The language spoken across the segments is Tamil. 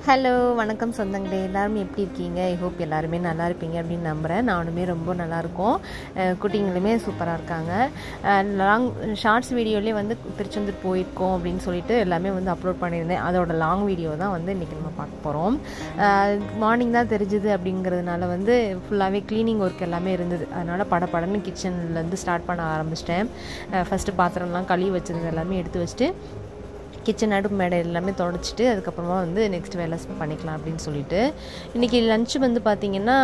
ஹலோ வணக்கம் சொந்தங்களே, எல்லாருமே எப்படி இருக்கீங்க? ஐ ஹோப் எல்லாருமே நல்லா இருப்பீங்க அப்படின்னு நம்புகிறேன். நானுமே ரொம்ப நல்லாயிருக்கோம். குட்டிங்களுமே சூப்பராக இருக்காங்க. ஷார்ட்ஸ் வீடியோலேயே வந்து திருச்செந்தூர் போயிருக்கோம் அப்படின்னு சொல்லிட்டு எல்லாமே வந்து அப்லோட் பண்ணியிருந்தேன். அதோட லாங் வீடியோ தான் வந்து இன்றைக்கி நம்ம பார்க்க போகிறோம். மார்னிங் தான் தெரிஞ்சுது அப்படிங்கிறதுனால வந்து ஃபுல்லாகவே க்ளீனிங் ஒர்க் எல்லாமே இருந்தது. அதனால் படப்படன்னு கிச்சன்லேருந்து ஸ்டார்ட் பண்ண ஆரம்பிச்சிட்டேன். ஃபஸ்ட்டு பாத்திரம்லாம் கழுவி வச்சுருந்தது எல்லாமே எடுத்து வச்சுட்டு கிச்சன் அடுப்பு மேடை எல்லாமே தொடச்சிட்டு அதுக்கப்புறமா வந்து நெக்ஸ்ட் வேலை பண்ணிக்கலாம் அப்படின்னு சொல்லிட்டு இன்றைக்கி லஞ்சு வந்து பார்த்திங்கன்னா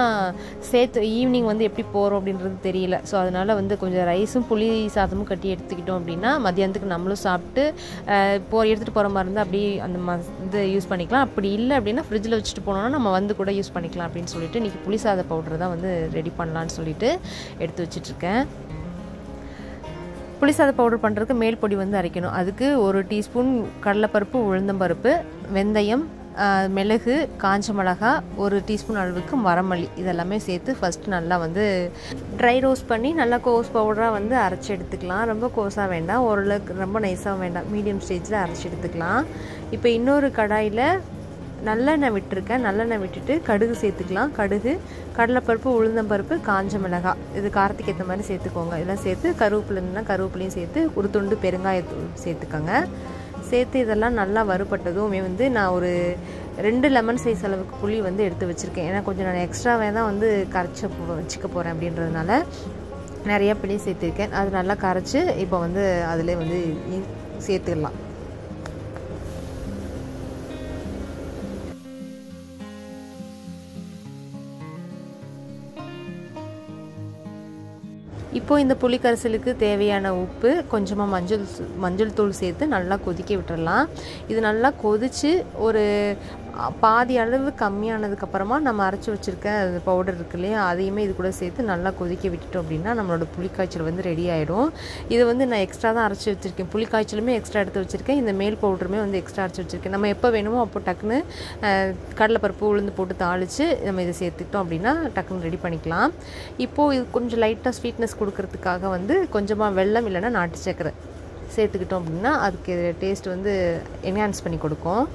சேர்த்து ஈவினிங் வந்து எப்படி போகிறோம் அப்படின்றது தெரியல. ஸோ அதனால் வந்து கொஞ்சம் ரைஸும் புளி சாதமும் கட்டி எடுத்துக்கிட்டோம் அப்படின்னா மதியானத்துக்கு நம்மளும் சாப்பிட்டு எடுத்துகிட்டு போகிற மாதிரி இருந்தால் அப்படி அந்த இது யூஸ் பண்ணிக்கலாம். அப்படி இல்லை அப்படின்னா ஃப்ரிட்ஜில் வச்சுட்டு போனோம்னா நம்ம வந்து கூட யூஸ் பண்ணிக்கலாம் அப்படின்னு சொல்லிட்டு இன்றைக்கி புளி சாத பவுடர் தான் வந்து ரெடி பண்ணலான்னு சொல்லிட்டு எடுத்து வச்சிட்ருக்கேன். புளிசாத பவுடர் பண்ணுறதுக்கு மேல் பொடி வந்து அரைக்கணும். அதுக்கு 1 டீஸ்பூன் கடலைப்பருப்பு, உளுந்தம்பருப்பு, வெந்தயம், மிளகு, காஞ்ச மிளகா, 1 டீஸ்பூன் அளவுக்கு வரமல்லி இதெல்லாமே சேர்த்து ஃபஸ்ட்டு நல்லா வந்து ட்ரை ரோஸ்ட் பண்ணி நல்லா கோஸ் பவுடராக வந்து அரைச்சி எடுத்துக்கலாம். ரொம்ப கோஸாக வேண்டாம், ஓரளவுக்கு ரொம்ப நைஸாக வேண்டாம், மீடியம் ஸ்டேஜில் அரைச்சி எடுத்துக்கலாம். இப்போ இன்னொரு கடாயில் நல்லெண்ணெய் விட்டுருக்கேன். நல்லெண்ணெய் விட்டுட்டு கடுகு சேர்த்துக்கலாம். கடுகு, கடலைப்பருப்பு, உளுந்தம்பருப்பு, காஞ்ச மிளகாய் இது காரத்துக்கு ஏற்ற மாதிரி சேர்த்துக்கோங்க. இதெல்லாம் சேர்த்து கருவேப்பிலைன்னா கருவேப்பிலையும் சேர்த்து ஒரு துண்டு பெருங்காயத்தூள் சேர்த்துக்கோங்க. சேர்த்து இதெல்லாம் நல்லா வறுபட்டதும் வந்து நான் ஒரு 2 லெமன் சைஸ் அளவுக்கு புளி வந்து எடுத்து வச்சுருக்கேன். ஏன்னா கொஞ்சம் நான் எக்ஸ்ட்ராவே தான் வந்து கரைச்சி வச்சுக்க போகிறேன் அப்படின்றதுனால நிறையா புளி சேர்த்துருக்கேன். அது நல்லா கரைச்சி இப்போ வந்து அதிலே வந்து சேர்த்துடலாம். இப்போது இந்த புளி கரைசலுக்கு தேவையான உப்பு, கொஞ்சமாக மஞ்சள் தூள் சேர்த்து நல்லா கொதிக்க விட்டுறலாம். இது நல்லா கொதித்து ஒரு பாதி அளவு கம்மியானதுக்கப்புறமா நம்ம அரைச்சி வச்சுருக்க அந்த பவுடர் இருக்கு இல்லையா, அதையுமே இது கூட சேர்த்து நல்லா கொதிக்க விட்டுட்டோம் அப்படின்னா நம்மளோட புளிக்காய்ச்சல் வந்து ரெடி ஆகிடும். இது வந்து நான் எக்ஸ்ட்ரா தான் அரைச்சி வச்சுருக்கேன். புளிக்காய்ச்சலுமே எக்ஸ்ட்ரா எடுத்து வச்சுருக்கேன். இந்த மேல் பவுடருமே வந்து எக்ஸ்ட்ரா அரைச்சி வச்சுருக்கேன். நம்ம எப்போ வேணுமோ அப்போ டக்குன்னு கடலைப்பருப்பு உளுந்து போட்டு தாளித்து நம்ம இதை சேர்த்துக்கிட்டோம் அப்படின்னா டக்குன்னு ரெடி பண்ணிக்கலாம். இப்போது இது கொஞ்சம் லைட்டாக ஸ்வீட்னஸ் கொடுக்கறதுக்காக வந்து கொஞ்சமாக வெல்லம் இல்லைன்னா நாட்டு சர்க்கரை சேர்த்துக்கிட்டோம் அப்படின்னா அதுக்கு டேஸ்ட் வந்து என்ஹான்ஸ் பண்ணி கொடுக்கும்.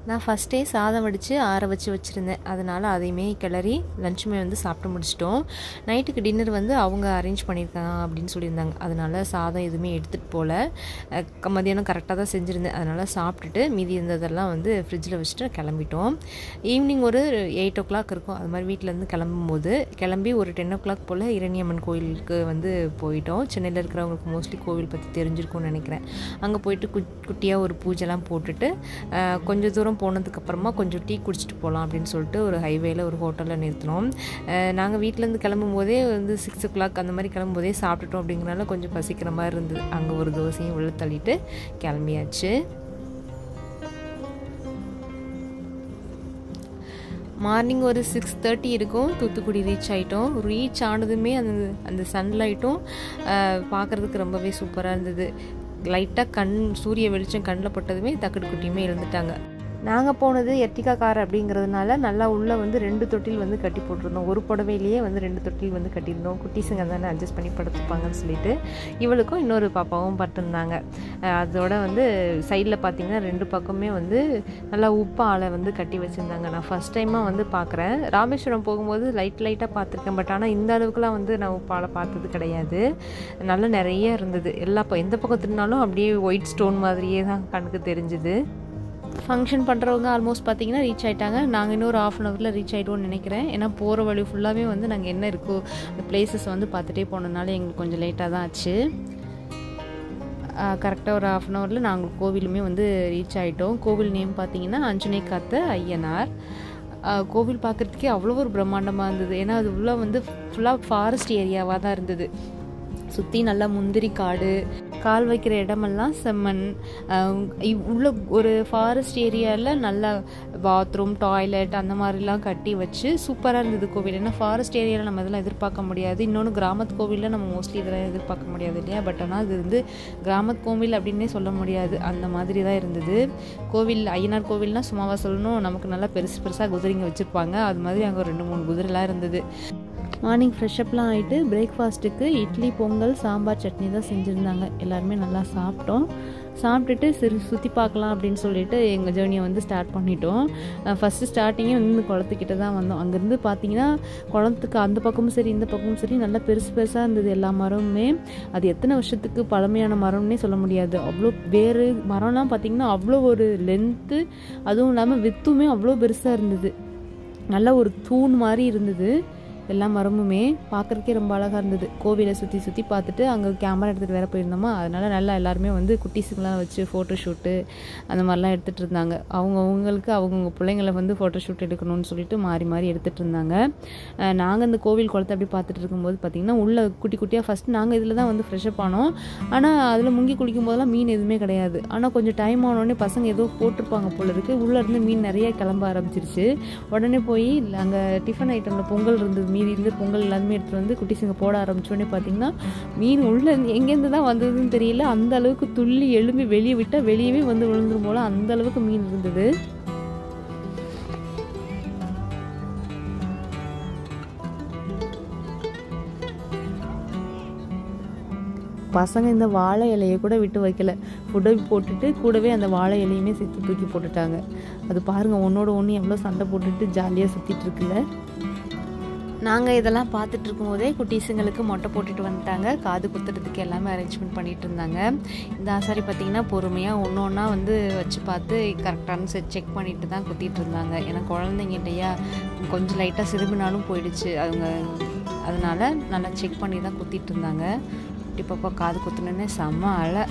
நான் ஃபஸ்ட்டே சாதம் வடித்து ஆற வச்சுருந்தேன். அதனால் அதையுமே கிளறி லஞ்சுமே வந்து சாப்பிட்டு முடிச்சிட்டோம். நைட்டுக்கு டின்னர் வந்து அவங்க அரேஞ்ச் பண்ணியிருக்காங்க அப்படின்னு சொல்லியிருந்தாங்க. அதனால் சாதம் எதுவுமே எடுத்துகிட்டு போகல. மதியானம் கரெக்டாக தான் செஞ்சுருந்தேன். அதனால் சாப்பிட்டுட்டு மீதி இருந்ததெல்லாம் வந்து ஃப்ரிட்ஜில் வச்சுட்டு கிளம்பிட்டோம். ஈவினிங் ஒரு 8 o'clock இருக்கும். அது மாதிரி வீட்டிலேருந்து கிளம்பி ஒரு 10 o'clock போல் இரணியம்மன் கோயிலுக்கு வந்து போயிட்டோம். சென்னையில் இருக்கிறவங்களுக்கு மோஸ்ட்லி கோவில் பற்றி தெரிஞ்சிருக்கும்னு நினைக்கிறேன். அங்கே போயிட்டு குட்டியாக ஒரு பூஜைலாம் போட்டுட்டு கொஞ்சம் தூரம் போனதுக்கப்புறமா கொஞ்சம் டீ குடிச்சிட்டு போகலாம் அப்படின்னு சொல்லிட்டு ஒரு ஹைவேல ஒரு ஹோட்டலில் நிறுத்தினோம். நாங்கள் வீட்டிலேருந்து கிளம்பும் போதே வந்து 6 o'clock அந்த மாதிரி கிளம்பும்போதே சாப்பிட்டுட்டோம். அப்படிங்கிறனால கொஞ்சம் பசிக்கிற மாதிரி இருந்தது. அங்கே ஒரு தோசையும் உள்ள தள்ளிட்டு கிளம்பியாச்சு. மார்னிங் ஒரு 6:30 இருக்கும். தூத்துக்குடி ரீச் ஆகிட்டோம். ரீச் ஆனதுமே அந்த சன்லைட்டும் பார்க்குறதுக்கு ரொம்பவே சூப்பராக இருந்தது. லைட்டாக சூரிய வெளிச்சம் கண்ணில் பட்டதுமே தக்கடு குட்டியுமே எழுந்துட்டாங்க. நாங்கள் போனது எர்டிகா கார் அப்படிங்கிறதுனால நல்லா உள்ளே வந்து 2 தொட்டில் வந்து கட்டி போட்டிருந்தோம். ஒரு புடவையிலேயே வந்து 2 தொட்டில் வந்து கட்டியிருந்தோம். குட்டிஸுங்க தானே அட்ஜஸ்ட் பண்ணி படுத்துப்பாங்கன்னு சொல்லிட்டு இவளுக்கும் இன்னொரு பாப்பாவும் படுத்திருந்தாங்க. அதோட வந்து சைடில் பார்த்திங்கன்னா 2 பக்கமே வந்து நல்லா உப்பாலை வந்து கட்டி வச்சுருந்தாங்க. நான் ஃபஸ்ட் டைமாக வந்து பார்க்குறேன். ராமேஸ்வரம் போகும்போது லைட்டாக பார்த்துருக்கேன். பட் ஆனால் இந்த அளவுக்குலாம் வந்து நான் உப்பாலை பார்த்தது கிடையாது. நல்லா நிறைய இருந்தது. எந்த பக்கம் திருநாளும் அப்படியே ஒயிட் ஸ்டோன் மாதிரியே தான் கண்ணுக்கு தெரிஞ்சுது. ஃபங்க்ஷன் பண்ணுறவங்க ஆல்மோஸ்ட் பார்த்திங்கன்னா ரீச் ஆகிட்டாங்க. நாங்கள் இன்னொரு 1/2 an hourல ரீச் ஆகிடுவோம்னு நினைக்கிறேன். ஏன்னா போகிற வழி ஃபுல்லாகவே வந்து நாங்கள் என்ன இருக்கோ அந்த பிளேசஸ் வந்து பார்த்துட்டே போனதுனால எங்களுக்கு கொஞ்சம் லேட்டாக தான் ஆச்சு. கரெக்டாக ஒரு 1/2 an hourல நாங்கள் கோவிலுமே வந்து ரீச் ஆகிட்டோம். கோவில் நேம் பார்த்திங்கன்னா அஞ்சனை காத்த ஐயனார். கோவில் பார்க்குறதுக்கே அவ்வளோ ஒரு பிரம்மாண்டமாக இருந்தது. ஏன்னா அது உள்ள வந்து ஃபுல்லாக ஃபாரஸ்ட் ஏரியாவாக தான் இருந்தது. சுற்றி நல்லா முந்திரி காடு, கால் வைக்கிற இடமெல்லாம் செம்மண். உள்ள ஒரு ஃபாரஸ்ட் ஏரியாவில் நல்ல பாத்ரூம், டாய்லெட் அந்த மாதிரிலாம் கட்டி வச்சு சூப்பராக இருந்தது கோவில். ஏன்னா ஃபாரஸ்ட் ஏரியாவில் நம்ம இதெல்லாம் எதிர்பார்க்க முடியாது. இன்னொன்று கிராமத்து கோவிலில் நம்ம மோஸ்ட்லி இதெல்லாம் எதிர்பார்க்க முடியாது இல்லையா. பட் ஆனால் அது வந்து கிராமத்து கோவில் அப்படின்னே சொல்ல முடியாது. அந்த மாதிரி தான் இருந்தது கோவில். ஐயனார் கோவில்னால் சும்மாவா சொல்லணும், நமக்கு நல்லா பெருசாக குதிரைங்க வச்சுருப்பாங்க. அது மாதிரி அங்கே 2-3 குதிரைலாம் இருந்தது. மார்னிங் ஃப்ரெஷ்அப்லாம் ஆகிட்டு பிரேக்ஃபாஸ்ட்டுக்கு இட்லி, பொங்கல், சாம்பார், சட்னி தான் செஞ்சுருந்தாங்க. எல்லாருமே நல்லா சாப்பிட்டோம். சாப்பிட்டுட்டு சரி சுற்றி பார்க்கலாம் அப்படின்னு சொல்லிட்டு எங்கள் ஜேர்னியை வந்து ஸ்டார்ட் பண்ணிட்டோம். ஃபஸ்ட்டு ஸ்டார்டிங்கே வந்து குளத்துக்கிட்ட தான் வந்தோம். அங்கேருந்து பார்த்தீங்கன்னா குளத்துக்கு அந்த பக்கமும் சரி இந்த பக்கமும் சரி நல்லா பெருசு பெருசாக இருந்தது எல்லா மரமுமே. அது எத்தனை வருஷத்துக்கு பழமையான மரம்னே சொல்ல முடியாது. அவ்வளோ வேறு மரம்லாம் பார்த்திங்கன்னா அவ்வளோ ஒரு லென்த்து, அதுவும் இல்லாமல் வித்துமே அவ்வளோ பெருசாக இருந்தது. நல்ல ஒரு தூண் மாதிரி இருந்தது எல்லா மரமுமே. பார்க்குறதுக்கே ரொம்ப அழகாக இருந்தது. கோவிலை சுற்றி சுற்றி பார்த்துட்டு அங்கே கேமரா எடுத்துகிட்டு வேறு போயிருந்தோமா, அதனால் நல்லா எல்லாருமே வந்து குட்டீஸுக்கெலாம் வச்சு ஃபோட்டோ ஷூட்டு அந்த மாதிரிலாம் எடுத்துகிட்டு இருந்தாங்க. அவங்களுக்கு அவங்கவுங்க பிள்ளைங்களை வந்து ஃபோட்டோ ஷூட் எடுக்கணும்னு சொல்லிட்டு மாறி மாறி எடுத்துகிட்டு இருந்தாங்க. நாங்கள் இந்த கோவில் குளத்தை அப்படி பார்த்துட்டு இருக்கும்போது பார்த்திங்கன்னா உள்ளே குட்டி குட்டியாக ஃபஸ்ட்டு நாங்கள் இதில் தான் வந்து ஃப்ரெஷ்அப் ஆனோம். ஆனால் அதில் முங்கி குளிக்கும் போதெல்லாம் மீன் எதுவுமே கிடையாது. ஆனால் கொஞ்சம் டைம் ஆனோடனே பசங்க ஏதோ போட்டிருப்பாங்க போல இருக்குது, உள்ளேருந்து மீன் நிறைய கிளம்ப ஆரம்பிச்சிருச்சு. உடனே போய் அங்கே டிஃபன் ஐட்டமில் பொங்கல் இருந்தது, மீதி இருந்து பொங்கல் எல்லாமே எடுத்துகிட்டு வந்து குட்டிஸுங்க போட ஆரம்பிச்சோடனே பார்த்திங்கன்னா மீன் உள்ளே எங்கேருந்து தான் வந்ததுன்னு தெரியல, அந்த அளவுக்கு துள்ளி எழும்பி வெளியே விட்டால் வெளியவே வந்து விழுந்துரும் போல் அந்த அளவுக்கு மீன் இருந்தது. பசங்க இந்த வாழை இலையை கூட விட்டு வைக்கல, ஃபுட்டை போட்டுட்டு கூடவே அந்த வாழை இலையுமே சேர்த்து தூக்கி போட்டுட்டாங்க. அது பாருங்கள் ஒன்றோட ஒன்று எவ்வளோ சண்டை போட்டுட்டு ஜாலியாக சுற்றிட்டு இருக்குல்ல. நாங்கள் இதெல்லாம் பார்த்துட்டு இருக்கும்போதே குட்டீஸுங்களுக்கு மொட்டை போட்டுட்டு வந்துட்டாங்க. காது குத்துறதுக்கு எல்லாமே அரேஞ்ச்மெண்ட் பண்ணிகிட்டு இருந்தாங்க. இந்த ஆசாரி பார்த்திங்கன்னா பொறுமையாக ஒன்று ஒன்றா வந்து வச்சு பார்த்து கரெக்டானு செக் பண்ணிட்டு தான் குத்திட்டு இருந்தாங்க. ஏன்னா குழந்தைங்கிட்டையா கொஞ்சம் லைட்டாக சிறுமினாலும் போயிடுச்சு அவங்க, அதனால் நல்லா செக் பண்ணி தான் குத்திட்டு இருந்தாங்க. குட்டி பாப்பா காது குத்துனே செம்ம அழை.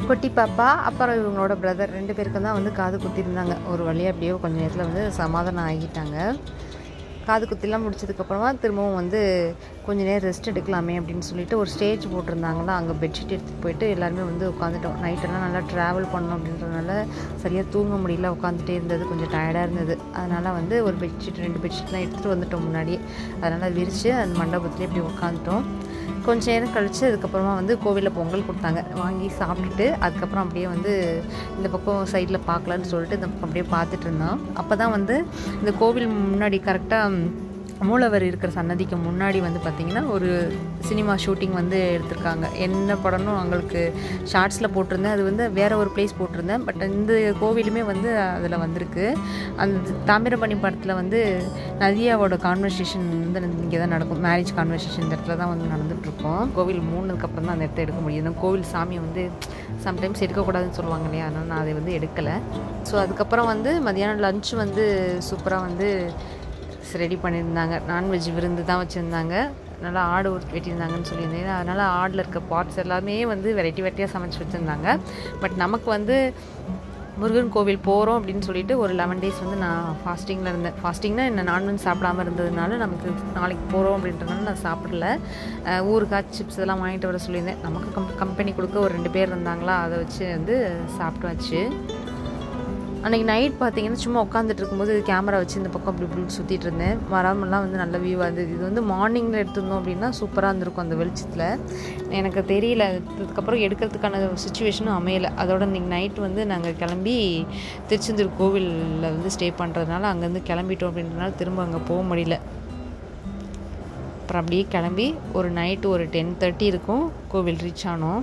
குட்டி பாப்பா அப்புறம் இவங்களோட பிரதர் 2 பேருக்கும் தான் வந்து காது குத்திருந்தாங்க. ஒரு வழியாக அப்படியே கொஞ்சம் நேரத்தில் வந்து சமாதானம் ஆகிட்டாங்க. காது குத்திலாம் முடிச்சதுக்கப்புறமா திரும்பவும் வந்து கொஞ்சம் நேரம் ரெஸ்ட் எடுக்கலாமே அப்படின்னு சொல்லிட்டு ஒரு ஸ்டேஜ் போட்டிருந்தாங்களா, அங்கே பெட்ஷீட் எடுத்துகிட்டு போயிட்டு எல்லாருமே வந்து உட்காந்துட்டோம். நைட்டெல்லாம் நல்லா ட்ராவல் பண்ணோம் அப்படின்றதுனால சரியாக தூங்க முடியல, உட்காந்துட்டே இருந்தது, கொஞ்சம் டயர்டாக இருந்தது. அதனால் வந்து ஒரு பெட்ஷீட் 2 பெட்ஷீட்லாம் எடுத்துகிட்டு வந்துட்டோம் முன்னாடியே. அதனால் விரித்து அந்த மண்டபத்துலேயே இப்படி உட்காந்துட்டோம். கொஞ்சம் நேரம் கழித்து அதுக்கப்புறமா வந்து கோவிலில் பொங்கல் கொடுத்தாங்க, வாங்கி சாப்பிட்டுட்டு அதுக்கப்புறம் அப்படியே வந்து இந்த பக்கம் சைடில் பார்க்கலான்னு சொல்லிட்டு இந்த பக்கம் அப்படியே பார்த்துட்டு இருந்தோம். அப்போ தான் வந்து இந்த கோவில் முன்னாடி கரெக்டாக மூலவர் இருக்கிற சன்னதிக்கு முன்னாடி வந்து பார்த்திங்கன்னா ஒரு சினிமா ஷூட்டிங் வந்து எடுத்திருக்காங்க. என்ன படம்னு அவங்களுக்கு ஷார்ட்ஸில் போட்டிருந்தேன், அது வந்து வேறு ஒரு பிளேஸ் போட்டிருந்தேன். பட் இந்த கோவிலுமே வந்து அதில் வந்திருக்கு. அந்த தாமிரபரணி படத்தில் வந்து நதியாவோட கான்வர்சேஷன் வந்து இங்கே தான் நடக்கும், மேரேஜ் கான்வர்சேஷன் இந்த இடத்துல தான் வந்து நடந்துகிட்ருக்கோம். கோவில் மூணுக்கப்புறம் தான் அந்த இடத்த எடுக்க முடியும். கோவில் சாமியை வந்து சம்டைம்ஸ் எடுக்கக்கூடாதுன்னு சொல்லுவாங்க இல்லையா, அதனால் நான் அதை வந்து எடுக்கலை. ஸோ அதுக்கப்புறம் வந்து மதியானம் லன்ச் வந்து சூப்பராக வந்து ரெடி பண்ணியிருந்தாங்க. நான்வெஜ் விருந்து தான் வச்சுருந்தாங்க. நல்லா ஆடு வெட்டியிருந்தாங்கன்னு சொல்லியிருந்தேன். அதனால் ஆடில் இருக்க பார்ட்ஸ் எல்லாமே வந்து வெரைட்டியாக சமைச்சு வச்சுருந்தாங்க. பட் நமக்கு வந்து முருகன் கோவில் போகிறோம் அப்படின்னு சொல்லிட்டு ஒரு 11 days வந்து நான் ஃபாஸ்டிங்கில் இருந்தேன். ஃபாஸ்டிங்னா என்ன, நான்வெஜ் சாப்பிடாமல் இருந்ததுனால நமக்கு நாளைக்கு போகிறோம் அப்படின்றதுனால நான் சாப்பிடல. ஊறுகாய் சிப்ஸ் இதெல்லாம் வாங்கிட்டு வர சொல்லியிருந்தேன். நமக்கு கம்பெனி கொடுக்க ஒரு 2 பேர் இருந்தாங்களா, அதை வச்சு வந்து சாப்பிட்டாச்சு. அன்றைக்கி நைட் பார்த்திங்கன்னா சும்மா உட்காந்துட்டு இருக்கும்போது கேமரா வச்சு இந்த பக்கம் அப்படி இப்படி சுற்றிட்டு இருந்தேன். மரமெல்லாம் வந்து நல்ல வியூவாக இருந்தது. இது வந்து மார்னிங்கில் எடுத்திருந்தோம் அப்படின்னா சூப்பராக இருந்திருக்கும் அந்த வெளிச்சத்தில். எனக்கு தெரியல, அதுக்கப்புறம் எடுக்கிறதுக்கான சுச்சுவேஷனும் அமையலை. அதோட இன்றைக்கி நைட் வந்து நாங்கள் கிளம்பி திருச்செந்தூர் கோவிலில் வந்து ஸ்டே பண்ணுறதுனால அங்கேருந்து கிளம்பிட்டோம் அப்படின்றதுனால திரும்ப அங்கே போக முடியல. அப்புறம் அப்படியே கிளம்பி ஒரு நைட்டு ஒரு 10:30 இருக்கும் கோவில் ரீச் ஆனோம்.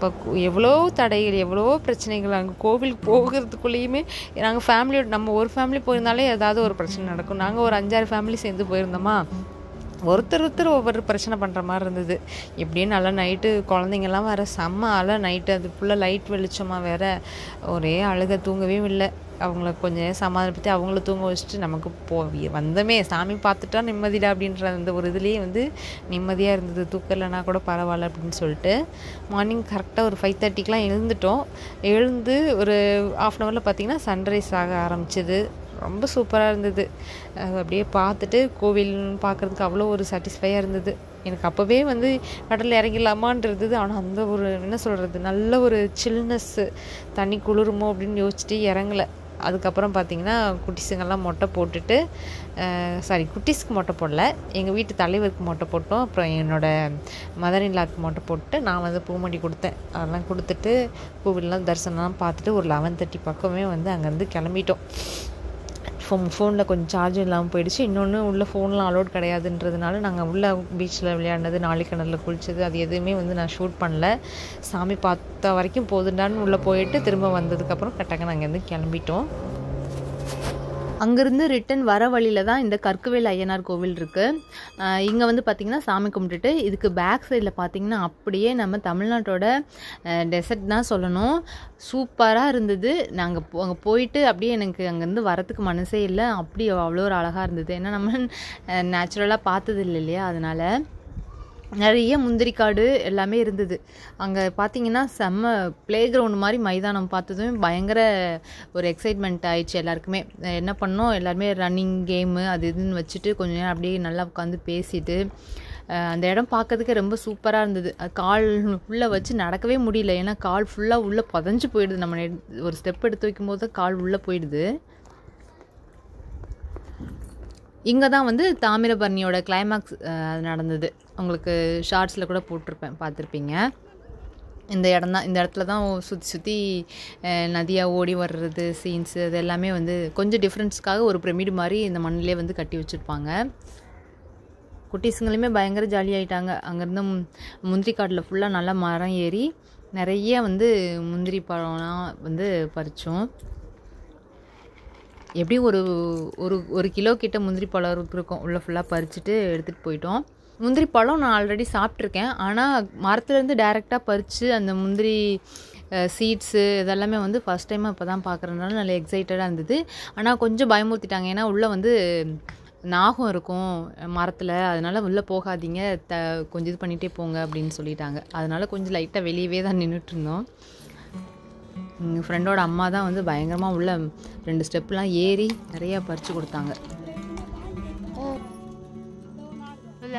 இப்போ எவ்வளோ தடைகள், எவ்வளோ பிரச்சனைகள். அங்கே கோவிலுக்கு போகிறதுக்குள்ளேயுமே நாங்கள் ஃபேமிலியோட, நம்ம ஒரு ஃபேமிலி போயிருந்தாலே ஏதாவது ஒரு பிரச்சனை நடக்கும். நாங்கள் ஒரு 5-6 ஃபேமிலி சேர்ந்து போயிருந்தோமா, ஒருத்தர் ஒவ்வொரு பிரச்சனை பண்ணுற மாதிரி இருந்தது. எப்படியும் நல்லா நைட்டு குழந்தைங்கள்லாம் வேறு செம்ம அலை நைட்டு, அது ஃபுல்லாக லைட் வெளிச்சமாக வேறு ஒரே அழுக, தூங்கவே இல்லை. அவங்கள கொஞ்சம் சமாதானப்படுத்தி அவங்கள தூங்க வச்சுட்டு நமக்கு வந்தமே சாமி பார்த்துட்டா நிம்மதிடா அப்படின்ற அந்த ஒரு இதுலேயே வந்து நிம்மதியாக இருந்தது. தூக்கம் இல்லைனா கூட பரவாயில்ல அப்படின்னு சொல்லிட்டு மார்னிங் கரெக்டாக ஒரு 5:30க்கெலாம் எழுந்துட்டோம். எழுந்து ஒரு 1/2 hourல பார்த்திங்கன்னா சன்ரைஸ் ஆக ஆரம்பிச்சிது. ரொம்ப சூப்பராக இருந்தது. அப்படியே பார்த்துட்டு கோவில் பார்க்குறதுக்கு அவ்வளோ ஒரு சாட்டிஸ்ஃபையாக இருந்தது. எனக்கு அப்போவே வந்து கடலில் இறங்கிடலாமான்றது, ஆனால் அந்த ஒரு என்ன சொல்கிறது, நல்ல ஒரு சில்னஸ்ஸு, தண்ணி குளிருமோ அப்படின்னு யோசிச்சுட்டு இறங்கலை. அதுக்கப்புறம் பார்த்திங்கன்னா குட்டீஸுங்கெல்லாம் மொட்டை போட்டுட்டு, குட்டீஸ்க்கு மொட்டை போடல, எங்கள் வீட்டு தலைவருக்கு மொட்டை போட்டோம். அப்புறம் என்னோடய மதர்-இன்-லாக்கு மொட்டை போட்டு நான் வந்து பூமடி கொடுத்தேன். அதெல்லாம் கொடுத்துட்டு கோவிலெலாம் தரிசனம்லாம் பார்த்துட்டு ஒரு 11:30 பக்கமே வந்து அங்கேருந்து கிளம்பிட்டோம். ஃபோனில் கொஞ்சம் சார்ஜ் இல்லாமல் போயிடுச்சு. இன்னொன்று உள்ள ஃபோன்லாம் அலோட் கிடையாதுன்றதுனால நாங்கள் உள்ள பீச்சில் விளையாடினது, நாளிக்கிணறில் குளித்தது அது எதுவுமே வந்து நான் ஷூட் பண்ணல. சாமி பார்த்த வரைக்கும் போதுண்டான்னு உள்ளே போயிட்டு திரும்ப வந்ததுக்கப்புறம் கரெக்டாக நாங்கள் வந்து கிளம்பிட்டோம். அங்கேருந்து ரிட்டன் வர வழியில் தான் இந்த கற்குவேல் ஐயனார் கோவில் இருக்குது. இங்கே வந்து பார்த்திங்கன்னா சாமி கும்பிட்டுட்டு இதுக்கு பேக் சைடில் பார்த்திங்கன்னா அப்படியே நம்ம தமிழ்நாட்டோட டெசர்ட் தான் சொல்லணும். சூப்பராக இருந்தது. நாங்கள் அங்கே போயிட்டு அப்படியே எனக்கு அங்கேருந்து வரத்துக்கு மனசே இல்லை. அப்படி அவ்வளோ ஒரு அழகாக இருந்தது. ஏன்னா நம்ம நேச்சுரலாக பார்த்தது இல்லை இல்லையா, அதனால் நிறைய முந்திரிக்காடு எல்லாமே இருந்தது. அங்கே பார்த்தீங்கன்னா செம்ம ப்ளே கிரவுண்ட் மாதிரி மைதானம் பார்த்ததும் பயங்கர ஒரு எக்ஸைட்மெண்ட் ஆயிடுச்சு எல்லாருக்குமே. என்ன பண்ணோம், எல்லாருமே ரன்னிங் கேமு அது இதுன்னு வச்சுட்டு கொஞ்சம் நேரம் அப்படியே நல்லா உட்காந்து பேசிட்டு அந்த இடம் பார்க்கறதுக்கு ரொம்ப சூப்பராக இருந்தது. கால் உள்ளே வச்சு நடக்கவே முடியல. ஏன்னா கால் ஃபுல்லாக உள்ளே புதஞ்சு போயிடுது. நம்ம ஒரு ஸ்டெப் எடுத்து வைக்கும்போது கால் உள்ளே போயிடுது. இங்கே தான் வந்து தாமிரபரணியோட கிளைமேக்ஸ் நடந்தது. உங்களுக்கு ஷார்ட்ஸில் கூட போட்டிருப்பேன், பார்த்துருப்பீங்க. இந்த இடம் தான், இந்த இடத்துல தான் சுற்றி சுற்றி நதியாக ஓடி வர்றது சீன்ஸு அது எல்லாமே வந்து கொஞ்சம் டிஃப்ரென்ஸ்க்காக ஒரு பிரமிடு மாதிரி இந்த மண்ணிலே வந்து கட்டி வச்சுருப்பாங்க. குட்டீஸுங்களுமே பயங்கர ஜாலியாகிட்டாங்க. அங்கேருந்து முந்திரி காட்டில் ஃபுல்லாக நல்லா மரம் ஏறி நிறைய வந்து முந்திரி பழம்லாம் வந்து பறித்தோம். எப்படியும் ஒரு கிலோ கிட்ட முந்திரி பழம் இருக்கும். உள்ளே ஃபுல்லாக பறிச்சுட்டு எடுத்துகிட்டு போயிட்டோம். முந்திரி பழம் நான் ஆல்ரெடி சாப்பிட்ருக்கேன். ஆனால் மரத்துலேருந்து டைரெக்டாக பறித்து அந்த முந்திரி சீட்ஸு இதெல்லாமே வந்து ஃபஸ்ட் டைமாக இப்போ தான் பார்க்குறதுனால நல்லா எக்ஸைட்டடாக இருந்தது. ஆனால் கொஞ்சம் பயமுறுத்திட்டாங்க. ஏன்னா உள்ளே வந்து நாகம் இருக்கும் மரத்தில், அதனால் உள்ளே போகாதீங்க, கொஞ்சம் இது பண்ணிகிட்டே போங்க அப்படின்னு சொல்லிட்டாங்க. அதனால் கொஞ்சம் லைட்டாக வெளியவே தான் நின்றுட்டு இருந்தோம். எங்கள் ஃப்ரெண்டோட அம்மா தான் வந்து பயங்கரமாக உள்ள 2 ஸ்டெப்லாம் ஏறி நிறையா பறித்து கொடுத்தாங்க.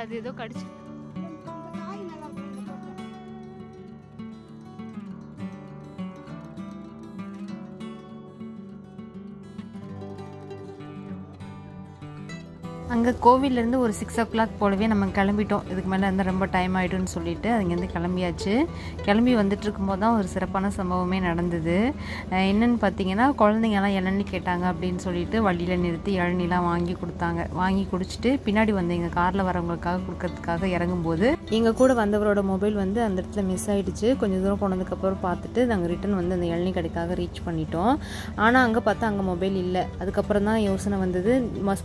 அது ஏதோ கடிச்சு அங்கே கோவிலேருந்து ஒரு 6 o'clock போலவே நம்ம கிளம்பிட்டோம். இதுக்கு மேலே இருந்தால் ரொம்ப டைம் ஆகிடும்னு சொல்லிட்டு அங்கேருந்து கிளம்பியாச்சு. கிளம்பி வந்துட்டு இருக்கும்போது தான் ஒரு சிறப்பான சம்பவமே நடந்தது. என்னென்னு பார்த்தீங்கன்னா, குழந்தைங்கலாம் இளநீ கேட்டாங்க அப்படின்னு சொல்லிட்டு வழியில் நிறுத்தி இளநீலாம் வாங்கி கொடுத்தாங்க. வாங்கி குடிச்சிட்டு பின்னாடி வந்து எங்கள் காரில் வரவங்களுக்காக கொடுக்கறதுக்காக இறங்கும்போது எங்கள் கூட வந்தவரோட மொபைல் வந்து அந்த இடத்துல மிஸ் ஆகிடுச்சு. கொஞ்சம் தூரம் போனதுக்கப்புறம் பார்த்துட்டு நாங்கள் ரிட்டன் வந்து அந்த இளநீ கடைக்காக ரீச் பண்ணிட்டோம். ஆனால் அங்கே பார்த்தா அங்கே மொபைல் இல்லை. அதுக்கப்புறம் தான் யோசனை வந்தது,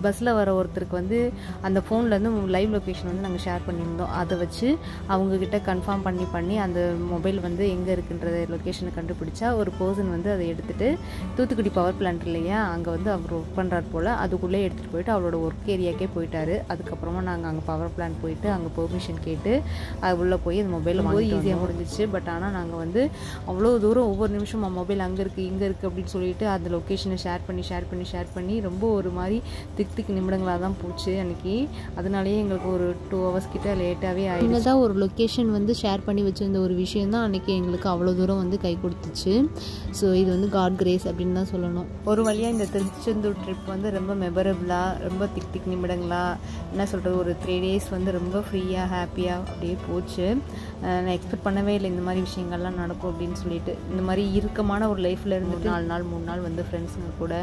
பஸ்ஸில் வர ஒருத்தருக்கு வந்து அந்த ஃபோன்லேருந்து லைவ் லொக்கேஷன் வந்து நாங்கள் ஷேர் பண்ணியிருந்தோம். அதை வச்சு அவங்கக்கிட்ட கன்ஃபார்ம் பண்ணி அந்த மொபைல் வந்து எங்கே இருக்குன்ற லொக்கேஷனை கண்டுபிடிச்சா ஒரு பர்சன் வந்து அதை எடுத்துகிட்டு தூத்துக்குடி பவர் பிளான்ட் இல்லையா, அங்கே வந்து அவர் ஒர்க் பண்ணுறாரு போல், அதுக்குள்ளே எடுத்துகிட்டு போயிட்டு அவரோட ஒர்க் ஏரியாக்கே போயிட்டார். அதுக்கப்புறமா நாங்கள் அங்கே பவர் பிளான்ட் போயிட்டு அங்கே பெர்மிஷன் கேட்டு அது உள்ளே போய் அந்த மொபைல் வாங்கி ஈஸியாக முடிஞ்சிச்சு. பட் ஆனால் நாங்கள் வந்து அவ்வளோ தூரம் ஒவ்வொரு நிமிஷம் மொபைல் அங்கே இருக்குது இங்கே இருக்குது அப்படின்னு சொல்லிட்டு அந்த லொக்கேஷனை ஷேர் பண்ணி ரொம்ப ஒரு மாதிரி திக்கு நிமிடங்களாக தான் போச்சு அன்றைக்கி. அதனாலேயே எங்களுக்கு ஒரு 2 hours கிட்ட லேட்டாகவே ஆகிடுச்சு. தான் ஒரு லொக்கேஷன் வந்து ஷேர் பண்ணி வச்சுருந்த ஒரு விஷயம் தான் அன்றைக்கி எங்களுக்கு அவ்வளோ தூரம் வந்து கை கொடுத்துச்சு. ஸோ இது வந்து காட் கிரேஸ் அப்படின்னு தான் சொல்லணும். ஒரு வழியாக இந்த திருச்செந்தூர் ட்ரிப் வந்து ரொம்ப மெமரபிளாக, ரொம்ப திக் நிமிடங்களாக, என்ன சொல்கிறது, ஒரு 3 days வந்து ரொம்ப ஃப்ரீயாக ஹாப்பியாக அப்படியே போச்சு. நான் எக்ஸ்பெக்ட் பண்ணவே இல்லை இந்த மாதிரி விஷயங்கள்லாம் நடக்கும் அப்படின்னு சொல்லிட்டு. இந்த மாதிரி இறுக்கமான ஒரு லைஃப்பில் இருந்துட்டு 4 நாள் 3 நாள் வந்து ஃப்ரெண்ட்ஸுங்க கூட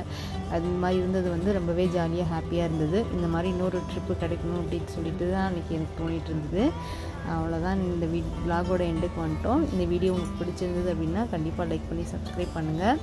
அது மாதிரி இருந்தது வந்து ரொம்பவே ஜாலியாக ஹாப்பியாக இருந்தது. இந்த மாதிரி இன்னொரு ட்ரிப்பு கிடைக்கணும் அப்படின்னு சொல்லிட்டு தான் அன்றைக்கி எனக்கு தோணிகிட்டு இருந்தது. அவ்வளோதான், இந்த விலாகோட எண்டுக்கு வந்துட்டோம். இந்த வீடியோ உங்களுக்கு பிடிச்சிருந்தது அப்படின்னா கண்டிப்பாக லைக் பண்ணி சப்ஸ்கிரைப் பண்ணுங்கள்.